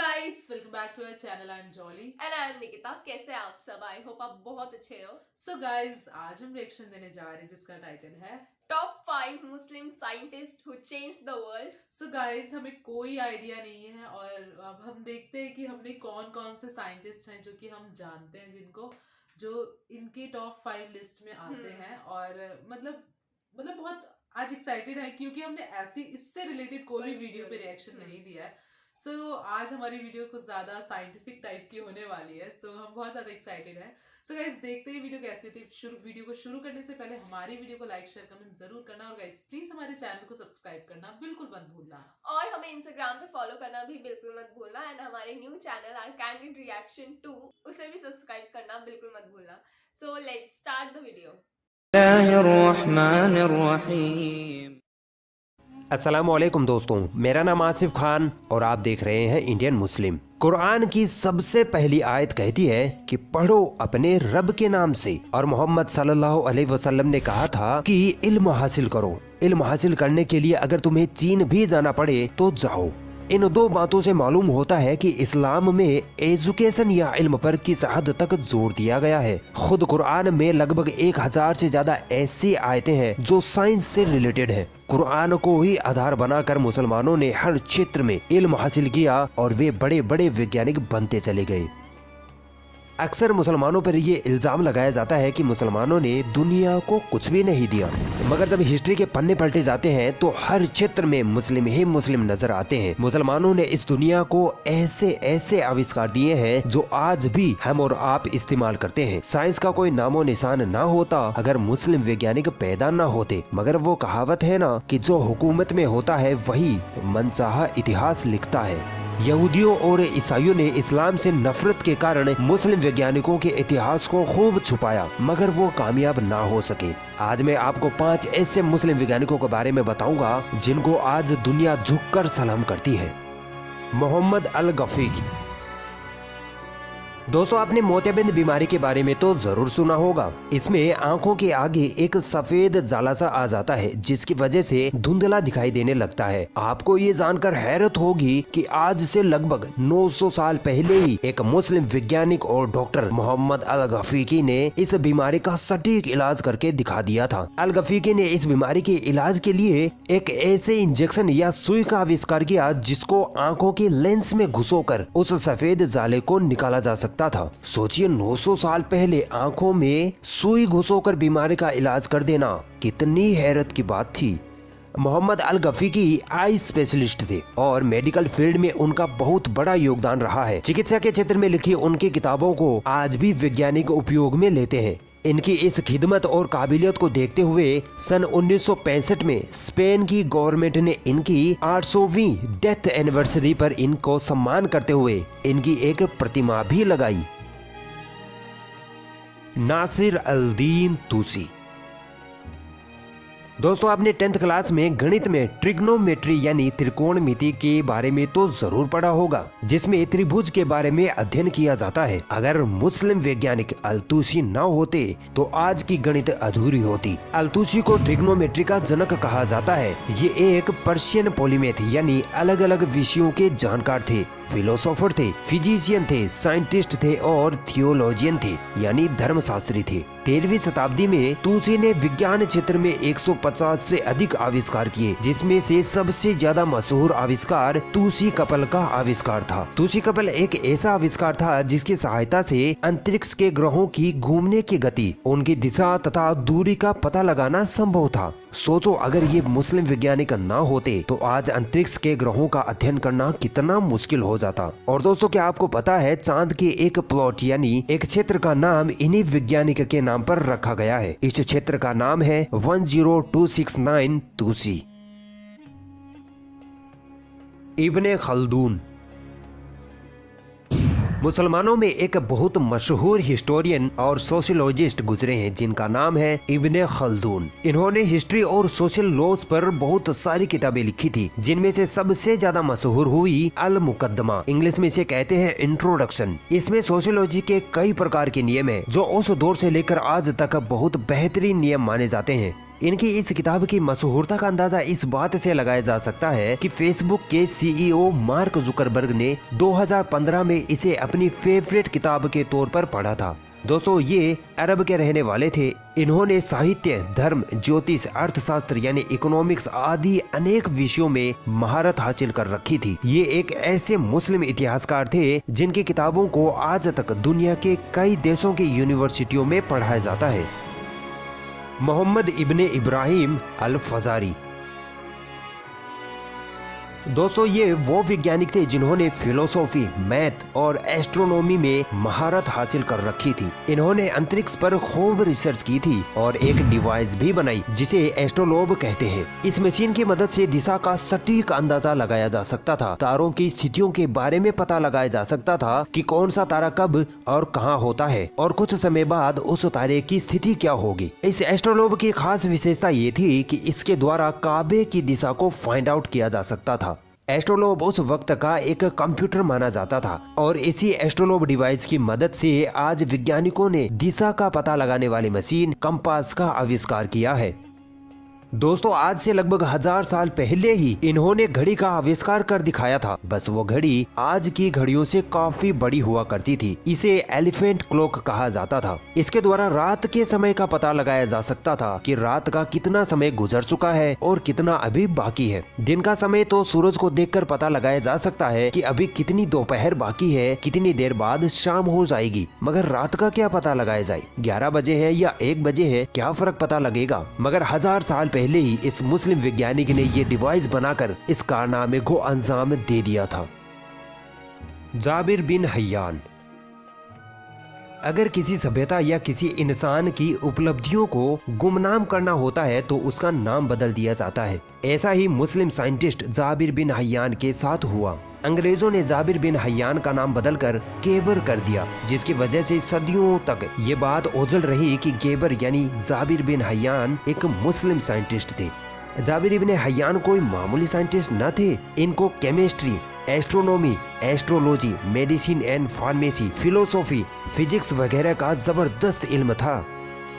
Guys welcome back to our channel. I am Jolly and I am Nikita. कैसे हैं आप सब? आई होप आप बहुत अच्छे हो। सो गाइस आज हम रिएक्शन देने जा रहे हैं जिसका टाइटल है top 5 Muslim scientist who changed the world. So guys हमें कोई आइडिया नहीं है और अब हम देखते हैं कि हमने कौन कौन से साइंटिस्ट हैं जो कि हम जानते हैं जिनको जो इनके टॉप 5 लिस्ट में आते हैं। और मतलब बहुत आज एक्साइटेड है क्योंकि हमने ऐसी इससे रिलेटेड कोई भी वीडियो पे रिएक्शन नहीं दिया है। सो आज हमारी वीडियो कुछ ज्यादा साइंटिफिक टाइप की होने वाली है। सो हम बहुत ज्यादा एक्साइटेड हैं। सो गाइस देखते हैं वीडियो कैसी होती है। वीडियो को शुरू करने से पहले हमारी वीडियो को लाइक शेयर कमेंट जरूर करना और गाइस प्लीज हमारे चैनल को सब्सक्राइब करना बिल्कुल मत भूलना और हमें इंस्टाग्राम पे फॉलो करना भी बिल्कुल मत भूलना। एंड हमारे new channel are candid reaction 2 उसे भी सब्सक्राइब करना बिल्कुल मत भूलना। So let's start the video. अस्सलामुअलैकुम दोस्तों, मेरा नाम आसिफ खान और आप देख रहे हैं इंडियन मुस्लिम। कुरान की सबसे पहली आयत कहती है कि पढ़ो अपने रब के नाम से, और मोहम्मद सल्लल्लाहु अलैहि वसल्लम ने कहा था कि इल्म हासिल करो। इल्म हासिल करने के लिए अगर तुम्हें चीन भी जाना पड़े तो जाओ। इन दो बातों से मालूम होता है कि इस्लाम में एजुकेशन या इल्म पर किस हद तक जोर दिया गया है। खुद कुरान में लगभग 1000 से ज्यादा ऐसी आयतें हैं जो साइंस से रिलेटेड है। कुरान को ही आधार बनाकर मुसलमानों ने हर क्षेत्र में इल्म हासिल किया और वे बड़े बड़े वैज्ञानिक बनते चले गए। अक्सर मुसलमानों पर ये इल्जाम लगाया जाता है कि मुसलमानों ने दुनिया को कुछ भी नहीं दिया, मगर जब हिस्ट्री के पन्ने पलटे जाते हैं तो हर क्षेत्र में मुस्लिम ही मुस्लिम नजर आते हैं। मुसलमानों ने इस दुनिया को ऐसे ऐसे आविष्कार दिए हैं जो आज भी हम और आप इस्तेमाल करते हैं। साइंस का कोई नामो निशान ना होता अगर मुस्लिम वैज्ञानिक पैदा ना होते। मगर वो कहावत है ना कि जो हुकूमत में होता है वही मनचाहा इतिहास लिखता है। यहूदियों और ईसाइयों ने इस्लाम से नफरत के कारण मुस्लिम वैज्ञानिकों के इतिहास को खूब छुपाया, मगर वो कामयाब ना हो सके। आज मैं आपको 5 ऐसे मुस्लिम वैज्ञानिकों के बारे में बताऊंगा जिनको आज दुनिया झुककर सलाम करती है। मोहम्मद अल गफीकी। दोस्तों, आपने मोतियाबिंद बीमारी के बारे में तो जरूर सुना होगा। इसमें आंखों के आगे एक सफेद जाला सा आ जाता है जिसकी वजह से धुंधला दिखाई देने लगता है। आपको ये जानकर हैरत होगी कि आज से लगभग 900 साल पहले ही एक मुस्लिम वैज्ञानिक और डॉक्टर मोहम्मद अल गफीकी ने इस बीमारी का सटीक इलाज करके दिखा दिया था। अल गफीकी ने इस बीमारी के इलाज के लिए एक ऐसे इंजेक्शन या सुई का आविष्कार किया जिसको आंखों के लेंस में घुसोकर उस सफेद जाले को निकाला जा सकता था। सोचिए, 900 साल पहले आंखों में सुई घुसोकर बीमारी का इलाज कर देना कितनी हैरत की बात थी। मोहम्मद अल गफीकी आई स्पेशलिस्ट थे और मेडिकल फील्ड में उनका बहुत बड़ा योगदान रहा है। चिकित्सा के क्षेत्र में लिखी उनकी किताबों को आज भी वैज्ञानिक उपयोग में लेते हैं। इनकी इस खिदमत और काबिलियत को देखते हुए सन 1965 में स्पेन की गवर्नमेंट ने इनकी 800वीं डेथ एनिवर्सरी पर इनको सम्मान करते हुए इनकी एक प्रतिमा भी लगाई। नासिर अल दीन तूसी। दोस्तों, आपने 10th क्लास में गणित में ट्रिग्नोमेट्री यानी त्रिकोणमिति के बारे में तो जरूर पढ़ा होगा, जिसमें त्रिभुज के बारे में अध्ययन किया जाता है। अगर मुस्लिम वैज्ञानिक अल-तूसी न होते तो आज की गणित अधूरी होती। अल-तूसी को ट्रिग्नोमेट्री का जनक कहा जाता है। ये एक पर्शियन पॉलीमेथ यानी अलग अलग विषयों के जानकार थे। फिलोसोफर थे, फिजिशियन थे, साइंटिस्ट थे और थियोलॉजियन थे यानी धर्मशास्त्री थे। 13वीं शताब्दी में तूसी ने विज्ञान क्षेत्र में 150 से अधिक आविष्कार किए, जिसमें से सबसे ज्यादा मशहूर आविष्कार तूसी कपल का आविष्कार था। तूसी कपल एक ऐसा आविष्कार था जिसकी सहायता से अंतरिक्ष के ग्रहों की घूमने की गति, उनकी दिशा तथा दूरी का पता लगाना संभव था। सोचो, अगर ये मुस्लिम वैज्ञानिक ना होते तो आज अंतरिक्ष के ग्रहों का अध्ययन करना कितना मुश्किल हो जाता। और दोस्तों, क्या आपको पता है चांद के एक प्लॉट यानी एक क्षेत्र का नाम इन्हीं वैज्ञानिक के नाम पर रखा गया है। इस क्षेत्र का नाम है 10269 तूसी। इब्ने खल्दून। मुसलमानों में एक बहुत मशहूर हिस्टोरियन और सोशियोलॉजिस्ट गुजरे हैं जिनका नाम है इब्ने खल्दून। इन्होंने हिस्ट्री और सोशल लॉज पर बहुत सारी किताबें लिखी थी, जिनमें से सबसे ज्यादा मशहूर हुई अल मुकद्दमा, इंग्लिश में इसे कहते हैं इंट्रोडक्शन। इसमें सोशियोलॉजी के कई प्रकार के नियम हैं जो उस दौर से लेकर आज तक बहुत बेहतरीन नियम माने जाते हैं। इनकी इस किताब की मशहूरता का अंदाजा इस बात से लगाया जा सकता है कि फेसबुक के सीईओ मार्क जुकरबर्ग ने 2015 में इसे अपनी फेवरेट किताब के तौर पर पढ़ा था। दोस्तों, ये अरब के रहने वाले थे। इन्होंने साहित्य, धर्म, ज्योतिष, अर्थशास्त्र यानी इकोनॉमिक्स आदि अनेक विषयों में महारत हासिल कर रखी थी। ये एक ऐसे मुस्लिम इतिहासकार थे जिनकी किताबों को आज तक दुनिया के कई देशों की यूनिवर्सिटियों में पढ़ाया जाता है। मोहम्मद इब्ने इब्राहिम अल फजारी। दोस्तों, ये वो वैज्ञानिक थे जिन्होंने फिलोसॉफी, मैथ और एस्ट्रोनॉमी में महारत हासिल कर रखी थी। इन्होंने अंतरिक्ष पर खूब रिसर्च की थी और एक डिवाइस भी बनाई जिसे एस्ट्रोलोब कहते हैं। इस मशीन की मदद से दिशा का सटीक अंदाजा लगाया जा सकता था। तारों की स्थितियों के बारे में पता लगाया जा सकता था कि कौन सा तारा कब और कहां होता है और कुछ समय बाद उस तारे की स्थिति क्या होगी। इस एस्ट्रोलोब की खास विशेषता ये थी कि इसके द्वारा काबे की दिशा को फाइंड आउट किया जा सकता था। एस्ट्रोलोब उस वक्त का एक कंप्यूटर माना जाता था और इसी एस्ट्रोलोब डिवाइस की मदद से आज वैज्ञानिकों ने दिशा का पता लगाने वाली मशीन कंपास का आविष्कार किया है। दोस्तों, आज से लगभग 1000 साल पहले ही इन्होंने घड़ी का आविष्कार कर दिखाया था। बस वो घड़ी आज की घड़ियों से काफी बड़ी हुआ करती थी। इसे एलिफेंट क्लॉक कहा जाता था। इसके द्वारा रात के समय का पता लगाया जा सकता था कि रात का कितना समय गुजर चुका है और कितना अभी बाकी है। दिन का समय तो सूरज को देखकर पता लगाया जा सकता है कि अभी कितनी दोपहर बाकी है, कितनी देर बाद शाम हो जाएगी। मगर रात का क्या पता लगाया जाए? 11 बजे है या 1 बजे है, क्या फर्क पता लगेगा? मगर 1000 साल पहले ही इस मुस्लिम वैज्ञानिक ने ये डिवाइस बनाकर इस कारनामे को अंजाम दे दिया था। जाबिर बिन हय्यान। अगर किसी सभ्यता या किसी इंसान की उपलब्धियों को गुमनाम करना होता है तो उसका नाम बदल दिया जाता है। ऐसा ही मुस्लिम साइंटिस्ट जाबिर बिन हय्यान के साथ हुआ। अंग्रेजों ने जाबिर बिन हय्यान का नाम बदलकर गेबर कर दिया, जिसकी वजह से सदियों तक ये बात ओझल रही कि गेबर यानी जाबिर बिन हय्यान एक मुस्लिम साइंटिस्ट थे। जाबिर इब्न हय्यान कोई मामूली साइंटिस्ट न थे। इनको chemistry, astronomy, astrology, medicine and pharmacy, philosophy, physics वगैरह का जबरदस्त इल्म था।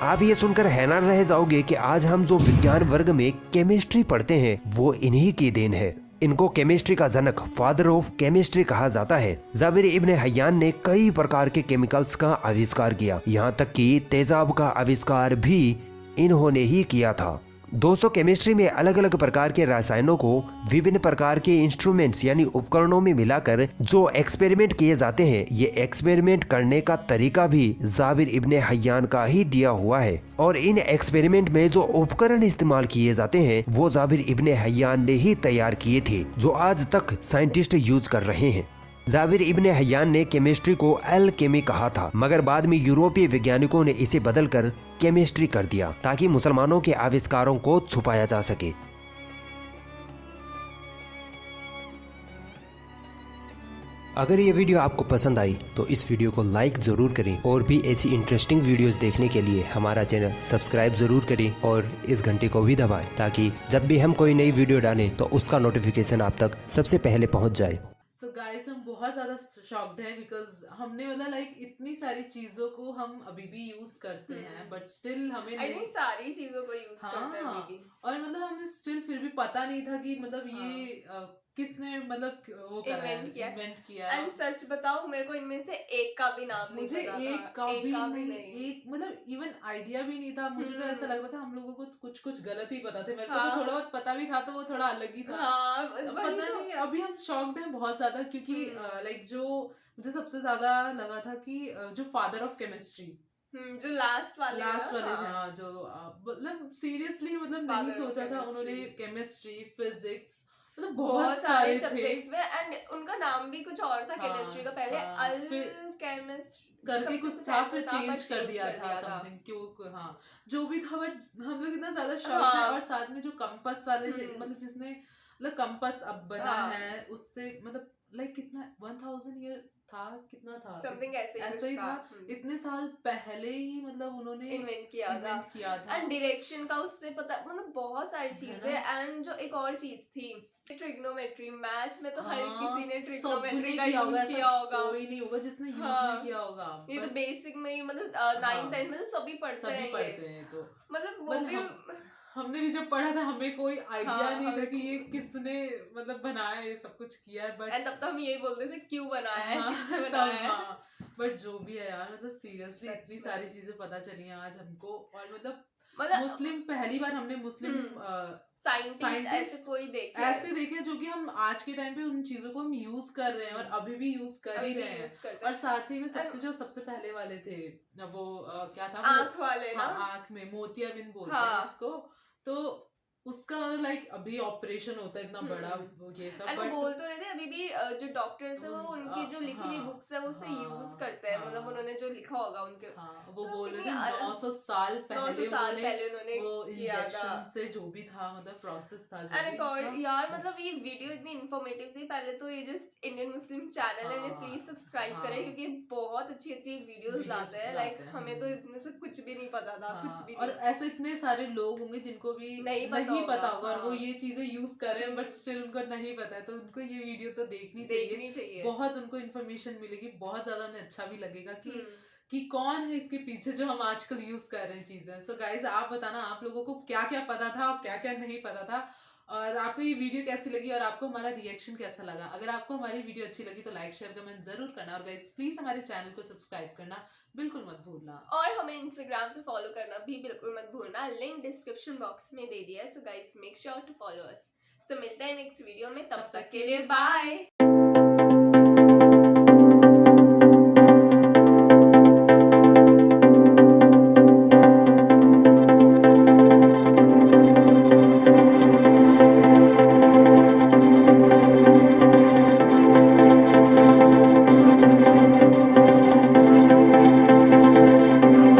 आप ये सुनकर हैरान रह जाओगे कि आज हम जो विज्ञान वर्ग में केमिस्ट्री पढ़ते हैं वो इन्हीं की देन है। इनको केमिस्ट्री का जनक, फादर ऑफ केमिस्ट्री कहा जाता है। जाबिर इब्न हय्यान ने कई प्रकार के केमिकल्स का आविष्कार किया, यहाँ तक कि तेजाब का आविष्कार भी इन्होंने ही किया था। दोस्तों, केमिस्ट्री में अलग अलग प्रकार के रसायनों को विभिन्न प्रकार के इंस्ट्रूमेंट्स यानी उपकरणों में मिलाकर जो एक्सपेरिमेंट किए जाते हैं, ये एक्सपेरिमेंट करने का तरीका भी जाबिर इब्न हय्यान का ही दिया हुआ है। और इन एक्सपेरिमेंट में जो उपकरण इस्तेमाल किए जाते हैं वो जाबिर इब्न हय्यान ने ही तैयार किए थे, जो आज तक साइंटिस्ट यूज कर रहे हैं। जाबिर इब्न हय्यान ने केमिस्ट्री को एल्केमी कहा था, मगर बाद में यूरोपीय वैज्ञानिकों ने इसे बदलकर केमिस्ट्री कर दिया ताकि मुसलमानों के आविष्कारों को छुपाया जा सके। अगर ये वीडियो आपको पसंद आई तो इस वीडियो को लाइक जरूर करें और भी ऐसी इंटरेस्टिंग वीडियोस देखने के लिए हमारा चैनल सब्सक्राइब जरूर करें और इस घंटे को भी दबाएं ताकि जब भी हम कोई नई वीडियो डालें तो उसका नोटिफिकेशन आप तक सबसे पहले पहुंच जाए। सो गाइस, हम बहुत ज्यादा शॉक्ड है बिकॉज हमने मतलब लाइक इतनी सारी चीजों को हम अभी भी यूज करते हैं बट स्टिल हमें आई थिंक सारी चीजों को यूज करते हैं अभी भी। और मतलब हमें स्टिल फिर भी पता नहीं था कि मतलब ये किसने मतलब वो इन्वेंट किया। एंड सच बताओ, मेरे को इनमें से एक का भी नाम नहीं मुझे पता एक था। का भी नहीं, एक मतलब इवन आइडिया भी नहीं था। मुझे तो ऐसा लग रहा था हम लोगों को कुछ गलत ही पता थे। मेरे को तो थोड़ा बहुत पता भी था तो वो थोड़ा अलग ही था। पता नहीं, अभी हम शॉक्ड हैं बहुत ज्यादा क्योंकि लाइक जो मुझे सबसे ज्यादा लगा था कि जो फादर ऑफ केमिस्ट्री, जो लास्ट वाले थे, हाँ, जो मतलब सीरियसली मतलब नहीं सोचा था उन्होंने केमिस्ट्री, फिजिक्स, मतलब बहुत सारे सब्जेक्ट्स में। एंड उनका नाम भी कुछ और था केमिस्ट्री का, पहले अल्केमिस्ट करके कुछ था, फिर चेंज कर दिया था समथिंग, क्यों, हाँ, जो भी था। बट हम लोग इतना ज्यादा शॉक थे। और साथ में जो कंपास वाले थे, मतलब जिसने मतलब कंपास अब बना है उससे मतलब लाइक कितना 1000 ईयर था, कितना था समथिंग ऐसे ही था। इतने साल पहले ही मतलब उन्होंने इन्वेंट किया था। एंड डायरेक्शन का उससे पता, मतलब बहुत सारी चीजें। एंड जो एक और चीज थी ट्रिग्नोमेट्री, मैथ्स में तो हर किसी ने ट्रिग्नोमेट्री का यूज किया होगा, कोई नहीं होगा जिसने यूज नहीं किया होगा। ये तो बेसिक में ही मतलब 9th 10th में तो सभी पढ़ते हैं। तो मतलब वो भी हमने भी जब पढ़ा था हमें कोई आइडिया हाँ, नहीं था कि ये किसने मतलब बनाया, ये सब कुछ किया है, बट तब तो हम यही बोलते थे क्यों बनाया है, हाँ, किसने तब बनाया है। हाँ, बट जो भी है यार, मतलब सीरियसली सच इतनी में। सारी चीजें पता चली हैं आज हमको। और मतलब मतलब मुस्लिम, पहली बार हमने मुस्लिम साइंटिस्ट ऐसे साइंटिस्ट कोई देखे ऐसे देखे जो कि हम आज के टाइम पे उन चीजों को हम यूज कर रहे हैं और अभी भी यूज कर ही रहे हैं। यूज करते और हैं। साथ ही में सबसे पहले वाले थे वो क्या था वो, आंख वाले ना, हाँ, आंख में मोतियाबिंद बोलते हाँ। हैं उसको। तो उसका मतलब लाइक अभी ऑपरेशन होता है इतना बड़ा, वो ये सब, वो बट बोल तो रहे थे अभी भी जो डॉक्टर्स है वो उनकी जो लिखी हुई हाँ, बुक्स है वो उससे हाँ, यूज करते हैं, मतलब हाँ। उन्होंने जो लिखा होगा उनके, हाँ, वो तो बोल रहे कितनी थे 900 साल 900 पहले साल पहले उन्होंने वो किया था। इंजेक्शन से जो भी था, मतलब प्रोसेस था जो अरे भी, गॉड मतलब यार, मतलब ये वीडियो इतनी इन्फॉर्मेटिव थी। पहले तो ये जो इंडियन मुस्लिम चैनल है इन्हें हाँ, प्लीज सब्सक्राइब हाँ। करें, क्योंकि बहुत अच्छी अच्छी वीडियोस Videos लाते हैं। लाते लाइक हैं, हमें तो इनमें से कुछ भी नहीं पता था, कुछ हाँ, भी और नहीं। ऐसे इतने सारे लोग होंगे जिनको भी नहीं पता होगा, और वो हाँ। ये चीजें यूज कर रहे हैं, बट हम्म। स्टिल उनको नहीं पता है, तो उनको ये वीडियो तो देखनी चाहिए। बहुत उनको इन्फॉर्मेशन मिलेगी, बहुत ज्यादा उन्हें अच्छा भी लगेगा कि कौन है इसके पीछे जो हम आजकल यूज कर रहे हैं चीजें। सो गाइज, आप बताना आप लोगों को क्या क्या पता था और क्या क्या नहीं पता था, और आपको ये वीडियो कैसी लगी और आपको हमारा रिएक्शन कैसा लगा। अगर आपको हमारी वीडियो अच्छी लगी तो लाइक शेयर कमेंट जरूर करना, और गाइज प्लीज हमारे चैनल को सब्सक्राइब करना बिल्कुल मत भूलना, और हमें इंस्टाग्राम पे फॉलो करना भी बिल्कुल मत भूलना, लिंक डिस्क्रिप्शन बॉक्स में दे दिया है। So guys make sure to follow us. So मिलते हैं नेक्स्ट वीडियो में, तब तक के लिए बाय।